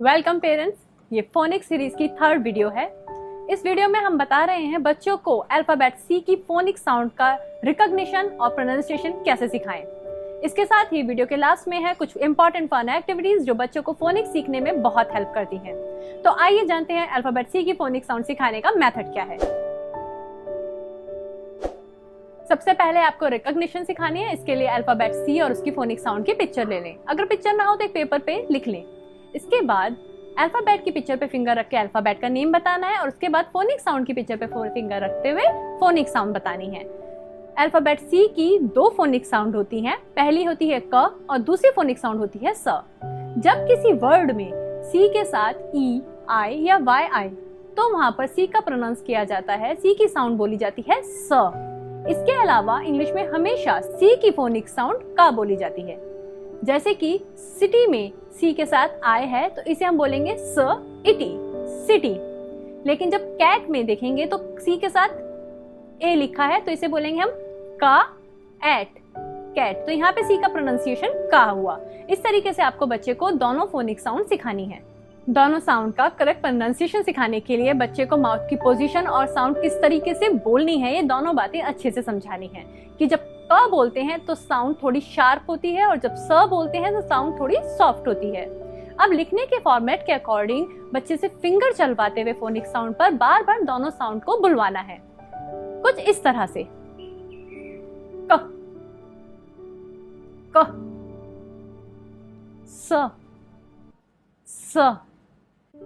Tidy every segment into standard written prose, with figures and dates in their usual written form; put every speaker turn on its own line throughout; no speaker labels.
Welcome parents, ये phoenix series की third video है। इस वीडियो में हम बता रहे हैं बच्चों को अल्फाबेट सी की फोनिक साउंड का रिकॉग्निशन और प्रोनाउंसिएशन कैसे सिखाएं। इसके साथ ही वीडियो के लास्ट में है कुछ इंपॉर्टेंट फन एक्टिविटीज जो बच्चों को फोनिक्स सीखने में बहुत हेल्प करती हैं। तो आइए जानते हैं अल्फाबेट सी की फोनिक साउंड सिखाने का मेथड क्या है। सबसे पहले आपको रिकॉग्निशन सिखानी है। इसके लिए अल्फाबेट सी और उसकी फोनिक साउंड की पिक्चर ले लें। अगर पिक्चर ना हो तो एक पेपर पे लिख लें। इसके बाद अल्फाबेट की पिक्चर पे फिंगर रख के अल्फाबेट का नेम बताना है और उसके बाद फोनिक साउंड की पिक्चर पे फिंगर रखते हुए फोनिक साउंड बतानी है। अल्फाबेट सी की दो फोनिक साउंड होती हैं। पहली होती है क और दूसरी फोनिक साउंड होती है स। जब किसी वर्ड में सी के साथ ई, आई या वाई आए तो वहां पर सी का प्रोनाउंस किया जाता है, सी की साउंड बोली जाती है स। इसके अलावा इंग्लिश में हमेशा सी की फोनिक साउंड का बोली जाती है। जैसे कि सिटी में सी के साथ आई है तो इसे हम बोलेंगे स इटी, सिटी। लेकिन जब कैट में देखेंगे तो सी के साथ ए लिखा है तो इसे बोलेंगे हम का एट, कैट। तो यहाँ पे सी का प्रोनाउंसिएशन का हुआ। इस तरीके से आपको बच्चे को दोनों फोनिक साउंड सिखानी है। दोनों साउंड का करेक्ट प्रोनाउंसिएशन सिखाने के लिए बच्चे को माउथ की पोजीशन और साउंड किस तरीके से बोलनी है, ये दोनों बातें अच्छे से समझानी है। कि जब क बोलते हैं तो साउंड थोड़ी शार्प होती है और जब स बोलते हैं तो साउंड थोड़ी सॉफ्ट होती है। अब लिखने के फॉर्मेट के अकॉर्डिंग बच्चे से फिंगर चलवाते हुए फोनिक साउंड पर बार बार दोनों साउंड को बुलवाना है। कुछ इस तरह से क, क, स, स।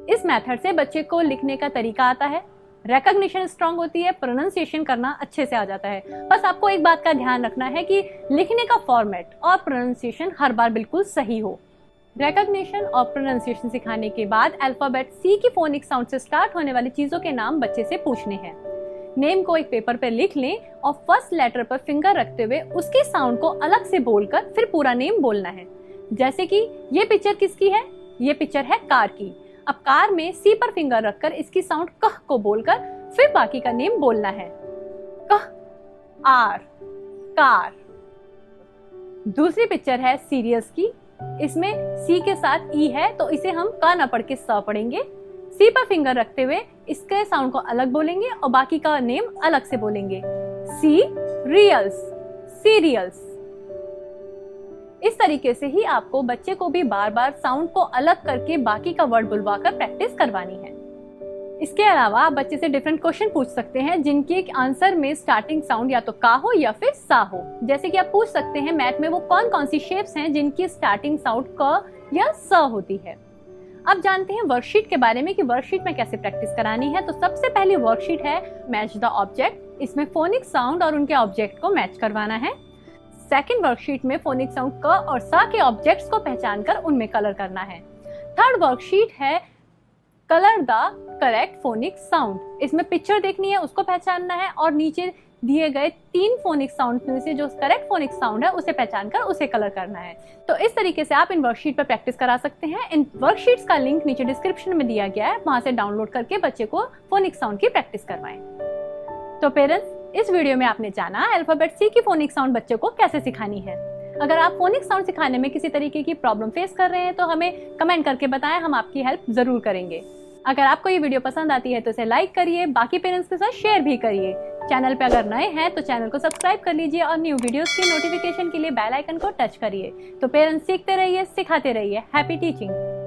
इस मेथड से बच्चे को लिखने का तरीका आता है, रिकॉग्निशन स्ट्रांग होती है, प्रोनाउंसिएशन करना अच्छे से आ जाता है। बस आपको एक बात का ध्यान रखना है कि लिखने का फॉर्मेट और प्रोनाउंसिएशन हर बार बिल्कुल सही हो। रिकॉग्निशन और प्रोनाउंसिएशन सिखाने के बाद अल्फाबेट सी की फोनिक साउंड से स्टार्ट होने वाली चीजों के नाम बच्चे से पूछने हैं। नेम को एक पेपर पर लिख लें और फर्स्ट लेटर पर फिंगर रखते हुए उसकी साउंड को अलग से बोलकर फिर पूरा नेम बोलना है। जैसे कि ये पिक्चर किसकी है? ये पिक्चर है कार की। अब कार में सी पर फिंगर रखकर इसकी साउंड कह को बोलकर फिर बाकी का नेम बोलना है। कह, आर, कार। दूसरी पिक्चर है सीरियस की। इसमें सी के साथ ई है तो इसे हम का ना पढ़ के स पढ़ेंगे। सी पर फिंगर रखते हुए इसके साउंड को अलग बोलेंगे और बाकी का नेम अलग से बोलेंगे। सी रियल्स, सीरियल्स। इस तरीके से ही आपको बच्चे को भी बार बार साउंड को अलग करके बाकी का वर्ड बुलवाकर प्रैक्टिस करवानी है। इसके अलावा आप बच्चे से डिफरेंट क्वेश्चन पूछ सकते हैं जिनके आंसर में स्टार्टिंग साउंड या तो का हो या फिर सा हो। जैसे कि आप पूछ सकते हैं मैथ में वो कौन कौन सी शेप्स हैं जिनकी स्टार्टिंग साउंड क या स होती है। अब जानते हैं वर्कशीट के बारे में कि वर्कशीट में कैसे प्रैक्टिस करानी है। तो सबसे पहली वर्कशीट है मैच द ऑब्जेक्ट। इसमें फोनिक साउंड और उनके ऑब्जेक्ट को मैच करवाना है। सेकेंड वर्कशीट में फोनिक साउंड क और सा के ऑब्जेक्ट्स को पहचान कर उनमें कलर करना है। थर्ड वर्कशीट है colour the correct phonic sound. इसमें पिक्चर देखनी है, उसको पहचानना है और नीचे दिए गए 3 फोनिक साउंड में से जो करेक्ट फोनिक साउंड है उसे पहचान कर उसे कलर करना है। तो इस तरीके से आप इन वर्कशीट पर प्रैक्टिस करा सकते हैं। इन वर्कशीट्स का लिंक नीचे डिस्क्रिप्शन में दिया गया है, वहां से डाउनलोड करके बच्चे को फोनिक साउंड की प्रैक्टिस करवाएं। तो पेरेंट्स, इस वीडियो में आपने जाना अल्फाबेट सी की फोनिक साउंड बच्चों को कैसे सिखानी है। अगर आप फोनिक साउंड सिखाने में किसी तरीके की प्रॉब्लम फेस कर रहे हैं तो हमें कमेंट करके बताएं, हम आपकी हेल्प जरूर करेंगे। अगर आपको ये वीडियो पसंद आती है तो इसे लाइक करिए, बाकी पेरेंट्स के साथ शेयर भी करिए। चैनल पे अगर नए हैं तो चैनल को सब्सक्राइब कर लीजिए और न्यू वीडियोस की नोटिफिकेशन के लिए बेल आइकन को टच करिए। तो पेरेंट्स सीखते रहिए, सिखाते रहिए। Happy teaching.